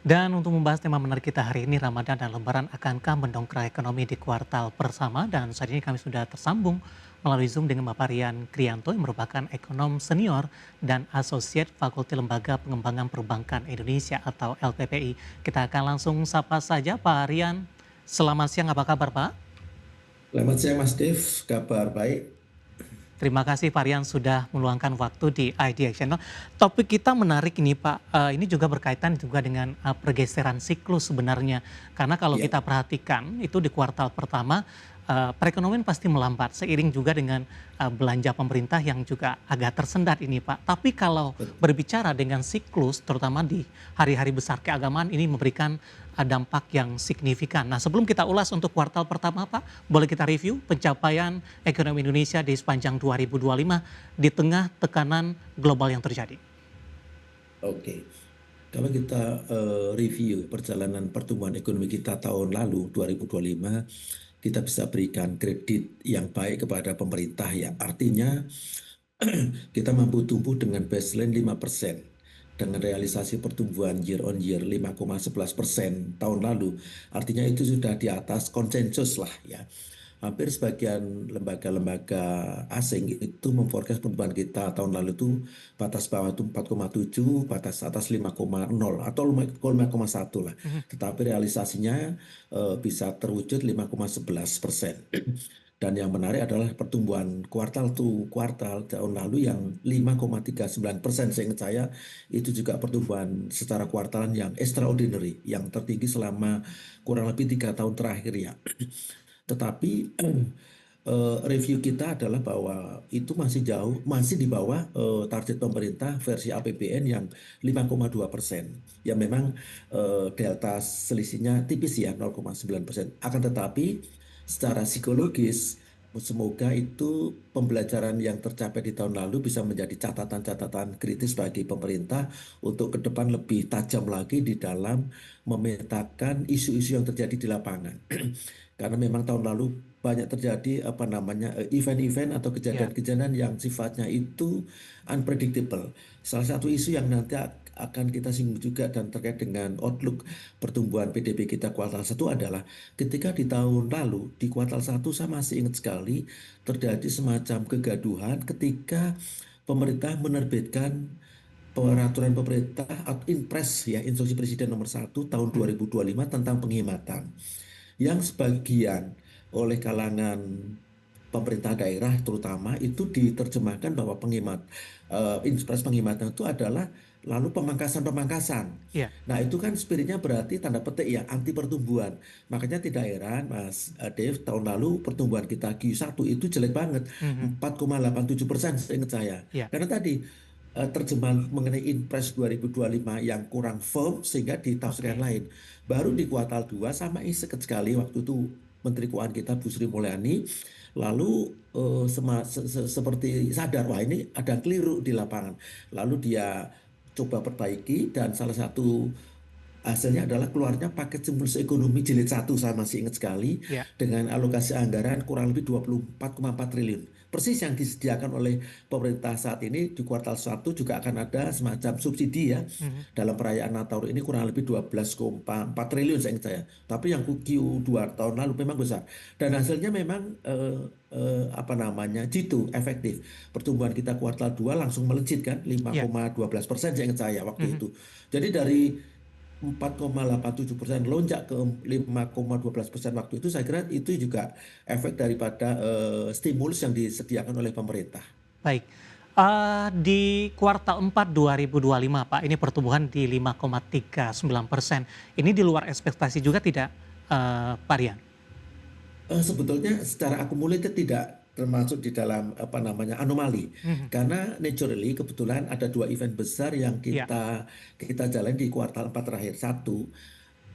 Dan untuk membahas tema menarik kita hari ini, Ramadan dan Lebaran akankah mendongkrak ekonomi di kuartal pertama? Dan saat ini kami sudah tersambung melalui Zoom dengan Bapak Rian Krianto yang merupakan ekonom senior dan asosiat Fakulti Lembaga Pengembangan Perbankan Indonesia atau LPPI. Kita akan langsung sapa saja Pak Rian. Selamat siang, apa kabar Pak? Selamat siang Mas Dev, kabar baik? Terima kasih Pak Rian sudah meluangkan waktu di IDX Channel. Topik kita menarik ini Pak. Ini juga berkaitan juga dengan pergeseran siklus sebenarnya. Karena kalau Ya, kita perhatikan itu di kuartal pertama perekonomian pasti melambat seiring juga dengan belanja pemerintah yang juga agak tersendat ini Pak. Tapi kalau bet- berbicara dengan siklus terutama di hari-hari besar keagamaan ini memberikan dampak yang signifikan. Nah, sebelum kita ulas untuk kuartal pertama Pak, boleh kita review pencapaian ekonomi Indonesia di sepanjang 2025 di tengah tekanan global yang terjadi. oke. Kalau kita review perjalanan pertumbuhan ekonomi kita tahun lalu 2025, kita bisa berikan kredit yang baik kepada pemerintah ya. Artinya kita mampu tumbuh dengan baseline 5% dengan realisasi pertumbuhan year on year 5,11% tahun lalu. Artinya itu sudah di atas konsensus lah ya. Hampir sebagian lembaga-lembaga asing itu memforecast pertumbuhan kita tahun lalu itu batas bawah itu 4,7, batas atas 5,0 atau 5,1 lah. Mhm. Tetapi realisasinya bisa terwujud 5,11%. Dan yang menarik adalah pertumbuhan kuartal to kuartal tahun lalu yang 5,39%. Seingat saya itu juga pertumbuhan secara kuartalan yang extraordinary, yang tertinggi selama kurang lebih 3 tahun terakhir ya. Tetapi review kita adalah bahwa itu masih jauh, masih di bawah target pemerintah versi APBN yang 5,2%. Ya memang delta selisihnya tipis ya 0,9%. Akan tetapi secara psikologis semoga itu pembelajaran yang tercapai di tahun lalu bisa menjadi catatan-catatan kritis bagi pemerintah untuk ke depan lebih tajam lagi di dalam memetakan isu-isu yang terjadi di lapangan. Karena memang tahun lalu banyak terjadi apa namanya event-event atau Ya, kejadian-kejadian yang sifatnya itu unpredictable. Salah satu isu yang nanti akan kita singgung juga dan terkait dengan outlook pertumbuhan PDB kita kuartal satu adalah ketika di tahun lalu di kuartal satu saya masih ingat sekali terjadi semacam kegaduhan ketika pemerintah menerbitkan peraturan pemerintah atau Inpres ya Instruksi Presiden nomor 1 tahun mhm, 2025 tentang penghematan yang sebagian oleh kalangan pemerintah daerah terutama itu diterjemahkan bahwa inspirasi penghematan itu adalah lalu pemangkasan-pemangkasan. iya, Nah, itu kan spiritnya berarti tanda petik ya anti pertumbuhan. Makanya tidak heran Mas Dev tahun lalu pertumbuhan kita Q1 itu jelek banget, mhm, 4,87% seingat saya. iya, Karena tadi terjemahan mengenai Inpres 2025 yang kurang firm sehingga ditafsirkan oke, lain. Baru di kuartal 2 sama iset sekali waktu itu Menteri Keuangan kita Bu Sri Mulyani lalu seperti sadar wah ini ada yang keliru di lapangan. Lalu dia coba perbaiki dan salah satu hasilnya adalah keluarnya paket stimulus ekonomi jilid satu saya masih ingat sekali iya, dengan alokasi anggaran kurang lebih 24,4 triliun. Persis yang disediakan oleh pemerintah saat ini di kuartal satu juga akan ada semacam subsidi ya. mhm, Dalam perayaan Natal ini kurang lebih 12,4 triliun saya ingat saya. Tapi yang Q2 tahun lalu memang besar. Dan hasilnya memang apa namanya jitu efektif. Pertumbuhan kita kuartal 2 langsung melejit kan iya, 5,12% saya ingat saya waktu mhm. itu. Jadi dari 4,87% lonjak ke 5,12% waktu itu saya kira itu juga efek daripada stimulus yang disediakan oleh pemerintah. Baik. Di kuartal 4 2025 Pak, ini pertumbuhan di 5,39%. Ini di luar ekspektasi juga tidak, Pak Rian? Sebetulnya secara akumulatif tidak termasuk di dalam apa namanya anomali Mhm, karena naturally kebetulan ada dua event besar yang iya, kita jalan di kuartal 4 terakhir. Satu,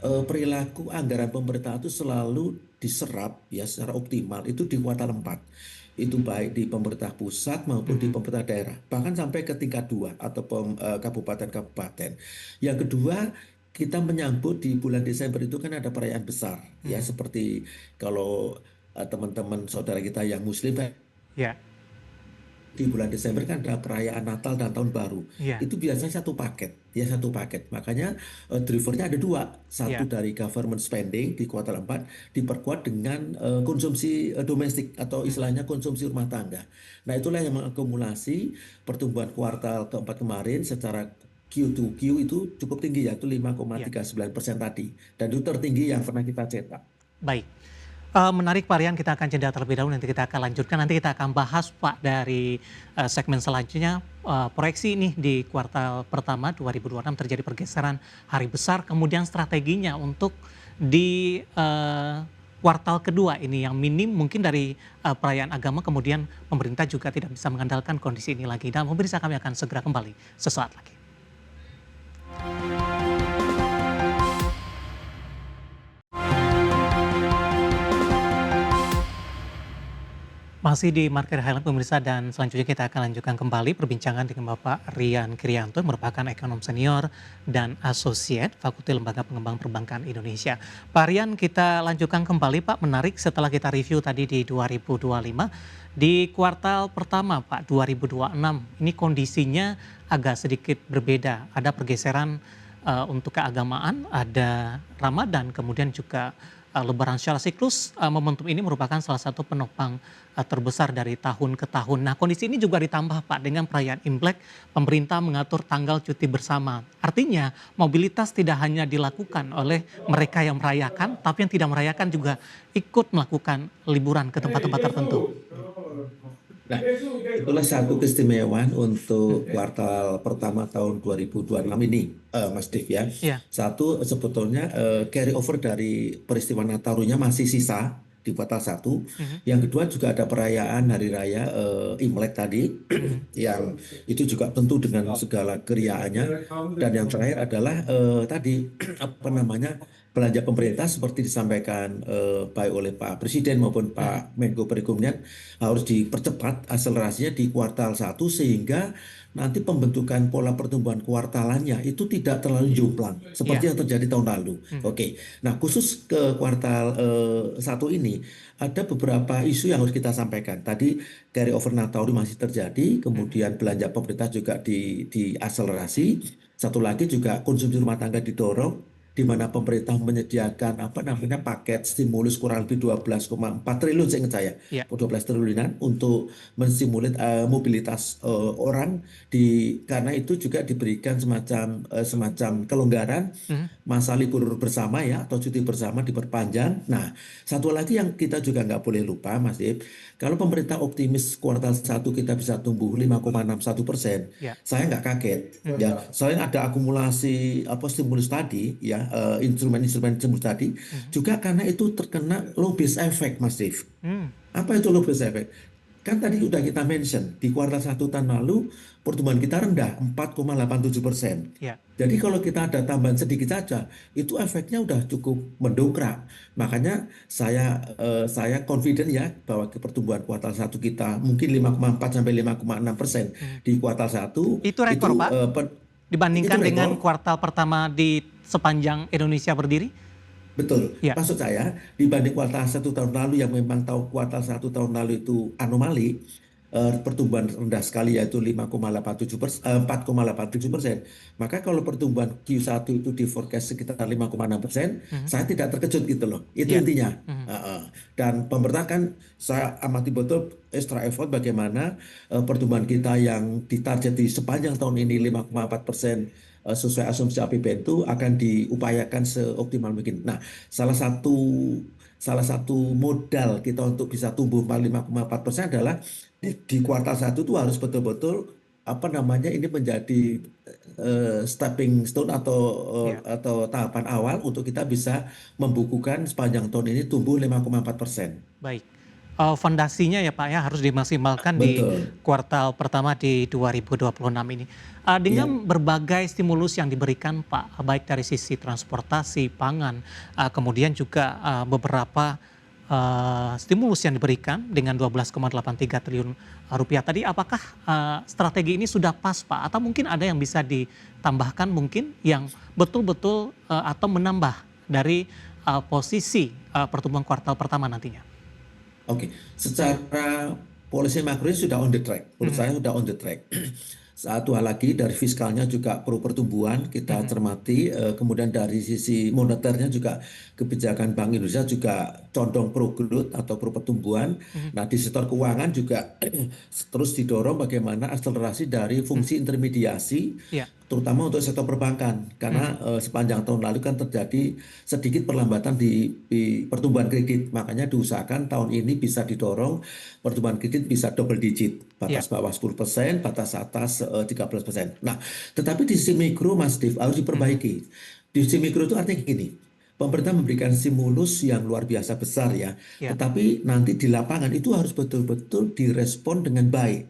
perilaku anggaran pemerintah itu selalu diserap ya secara optimal itu di kuartal 4. Itu baik di pemerintah pusat maupun di mhm, pemerintah daerah, bahkan sampai ke tingkat 2 atau kabupaten-kabupaten. Yang kedua, kita menyambut di bulan Desember itu kan ada perayaan besar ya mhm, seperti kalau teman-teman saudara kita yang muslim kan iya, di bulan Desember kan ada perayaan Natal dan Tahun Baru. Iya, Itu biasanya satu paket, ya satu paket. Makanya drivernya ada dua. Satu iya. dari government spending di kuartal 4 diperkuat dengan konsumsi domestik atau Mhm. istilahnya konsumsi rumah tangga. Nah, itulah yang mengakumulasi pertumbuhan kuartal keempat kemarin secara Q to Q itu cukup tinggi, yaitu Iya, 5,39% tadi. Dan itu tertinggi yang pernah kita cetak. baik. Menarik Pak Rian, kita akan jeda terlebih dahulu, nanti kita akan lanjutkan. Nanti kita akan bahas Pak dari segmen selanjutnya, proyeksi ini di kuartal pertama 2026 terjadi pergeseran hari besar, kemudian strateginya untuk di kuartal kedua ini yang minim mungkin dari perayaan agama, kemudian pemerintah juga tidak bisa mengandalkan kondisi ini lagi. Dan pemirsa, kami akan segera kembali sesaat lagi. Masih di Market Highlight pemirsa, dan selanjutnya kita akan lanjutkan kembali perbincangan dengan Bapak Rian Krianto yang merupakan ekonom senior dan asosiat Fakultas Lembaga Pengembang Perbankan Indonesia. Pak Rian, kita lanjutkan kembali Pak, menarik setelah kita review tadi di 2025, di kuartal pertama Pak 2026 ini kondisinya agak sedikit berbeda, ada pergeseran untuk keagamaan, ada Ramadan, kemudian juga Lebaran secara siklus. Momentum ini merupakan salah satu penopang terbesar dari tahun ke tahun. Nah, kondisi ini juga ditambah Pak dengan perayaan Imlek, pemerintah mengatur tanggal cuti bersama. Artinya mobilitas tidak hanya dilakukan oleh mereka yang merayakan, tapi yang tidak merayakan juga ikut melakukan liburan ke tempat-tempat tertentu. Nah, itulah satu keistimewaan untuk Mhm. kuartal pertama tahun 2026 ini, Mas Dev ya. Iya. Satu, sebetulnya carry over dari peristiwa Natarunya masih sisa di kuartal satu. Mhm. Yang kedua juga ada perayaan Hari Raya Imlek tadi, Mhm. yang itu juga tentu dengan segala keriaannya. Dan yang terakhir adalah tadi apa namanya, belanja pemerintah seperti disampaikan baik oleh Pak Presiden maupun Mhm. Pak Menko Perekonomian, harus dipercepat akselerasinya di kuartal satu sehingga nanti pembentukan pola pertumbuhan kuartalannya itu tidak terlalu jomplang Iya. seperti yang terjadi tahun lalu. Mhm. Oke, nah khusus ke kuartal satu ini ada beberapa isu yang harus kita sampaikan. Tadi carry over Nataru masih terjadi, Mhm. kemudian belanja pemerintah juga diakselerasi. Satu lagi juga konsumsi rumah tangga didorong, di mana pemerintah menyediakan apa namanya paket stimulus kurang lebih 12,4 triliun seingat saya, Iya. 12 triliunan untuk menstimulir mobilitas orang, karena itu juga diberikan semacam kelonggaran Mhm. masa libur bersama ya atau cuti bersama diperpanjang. Nah, satu lagi yang kita juga nggak boleh lupa, Mas Ip, kalau pemerintah optimis kuartal satu kita bisa tumbuh 5,61%, Iya. saya nggak kaget Mhm. ya. Selain ada akumulasi apa stimulus tadi ya, instrumen-instrumen stimulus tadi, Mhm. juga karena itu terkena low base effect, Mas Ip. Mmm. Apa itu low base effect? Kan tadi udah kita mention, di kuartal satu tahun lalu pertumbuhan kita rendah 4,87%. Iya. Jadi kalau kita ada tambahan sedikit saja, itu efeknya udah cukup mendongkrak. Makanya saya confident ya bahwa pertumbuhan kuartal satu kita mungkin 5,4 sampai 5,6% Mhm. di kuartal satu Itu rekor itu Pak? itu Dibandingkan dengan rekor. kuartal pertama di sepanjang Indonesia berdiri? Betul, Iya. maksud saya dibanding kuartal satu tahun lalu yang memang tahu kuartal satu tahun lalu itu anomali, pertumbuhan rendah sekali yaitu 5,87%, 4,87%. Maka kalau pertumbuhan Q1 itu di forecast sekitar 5,6%, Mhm. saya tidak terkejut gitu loh. Itu Iya. intinya. Mhm. Dan pemerintah kan saya amati betul extra effort bagaimana pertumbuhan kita yang ditarget di sepanjang tahun ini 5,4%, sesuai asumsi APBN itu akan diupayakan seoptimal mungkin. Nah, salah satu salah satu modal kita untuk bisa tumbuh 5,4% adalah di kuartal satu itu harus betul-betul apa namanya ini menjadi stepping stone Iya. atau tahapan awal untuk kita bisa membukukan sepanjang tahun ini tumbuh 5,4%. Baik. Fondasinya ya Pak ya harus dimaksimalkan di Betul. kuartal pertama di 2026 ini. Ya, Dengan berbagai stimulus yang diberikan Pak, baik dari sisi transportasi, pangan, kemudian juga beberapa stimulus yang diberikan dengan 12,83 triliun rupiah tadi, apakah strategi ini sudah pas Pak? Atau mungkin ada yang bisa ditambahkan mungkin yang betul-betul atau menambah dari posisi pertumbuhan kuartal pertama nantinya? oke. Secara polisi makro ini sudah on the track. Menurut Mhm, saya sudah on the track. Satu hal lagi dari fiskalnya juga perlu pertumbuhan kita mhm, cermati. Kemudian dari sisi moneternya juga kebijakan Bank Indonesia juga condong pro growth atau pro pertumbuhan. mhm, Nah di sektor keuangan juga terus didorong bagaimana akselerasi dari mhm, fungsi intermediasi iya, terutama untuk sektor perbankan karena mhm, sepanjang tahun lalu kan terjadi sedikit perlambatan di pertumbuhan kredit, makanya diusahakan tahun ini bisa didorong pertumbuhan kredit bisa double digit, iya, batas bawah 10%, batas atas 13%. Nah, tetapi di sisi mikro Mas Div harus mhm, diperbaiki. Di sisi mikro itu artinya gini, pemerintah memberikan stimulus yang luar biasa besar ya, iya, tetapi nanti di lapangan itu harus betul-betul direspon dengan baik.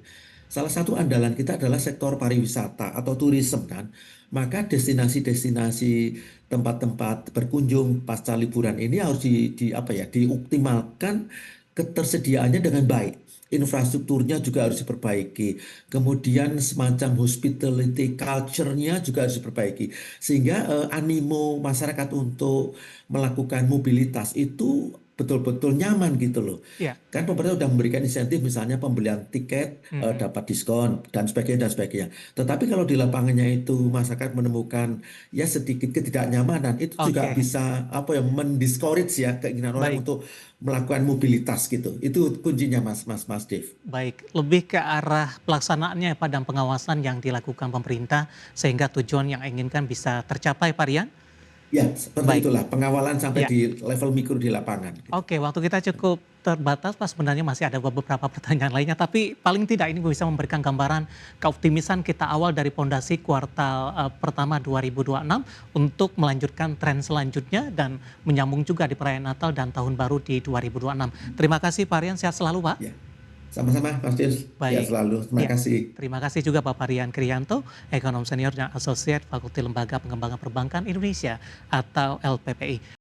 Salah satu andalan kita adalah sektor pariwisata atau tourism kan. Maka destinasi-destinasi tempat-tempat berkunjung pasca liburan ini harus apa ya, dioptimalkan ketersediaannya dengan baik. Infrastrukturnya juga harus diperbaiki. Kemudian semacam hospitality culture-nya juga harus diperbaiki. Sehingga animo masyarakat untuk melakukan mobilitas itu betul-betul nyaman gitu loh. iya, Kan pemerintah sudah memberikan insentif misalnya pembelian tiket mhm, dapat diskon dan sebagainya dan sebagainya. Tetapi kalau di lapangannya itu masyarakat menemukan ya sedikit ketidaknyamanan itu juga oke, bisa apa ya mendiscourage ya keinginan orang baik. untuk melakukan mobilitas gitu. Itu kuncinya Mas Dev. Baik, lebih ke arah pelaksanaannya ya Pak dan pengawasan yang dilakukan pemerintah sehingga tujuan yang inginkan bisa tercapai Pak Rian? Ya, seperti Baik, itulah pengawalan sampai ya. di level mikro di lapangan gitu. Oke, waktu kita cukup terbatas Pak, sebenarnya masih ada beberapa pertanyaan lainnya, tapi paling tidak ini bisa memberikan gambaran keoptimisan kita awal dari pondasi kuartal pertama 2026 untuk melanjutkan tren selanjutnya dan menyambung juga di perayaan Natal dan Tahun Baru di 2026. Terima kasih Pak Rian, sehat selalu Pak. Ya, sama-sama Mas Dev. Sehat Baik, selalu. Terima ya. kasih. Terima kasih juga Bapak Rian Krianto, Ekonom Senior dan Asosiat Fakulti Lembaga Pengembangan Perbankan Indonesia atau LPPI.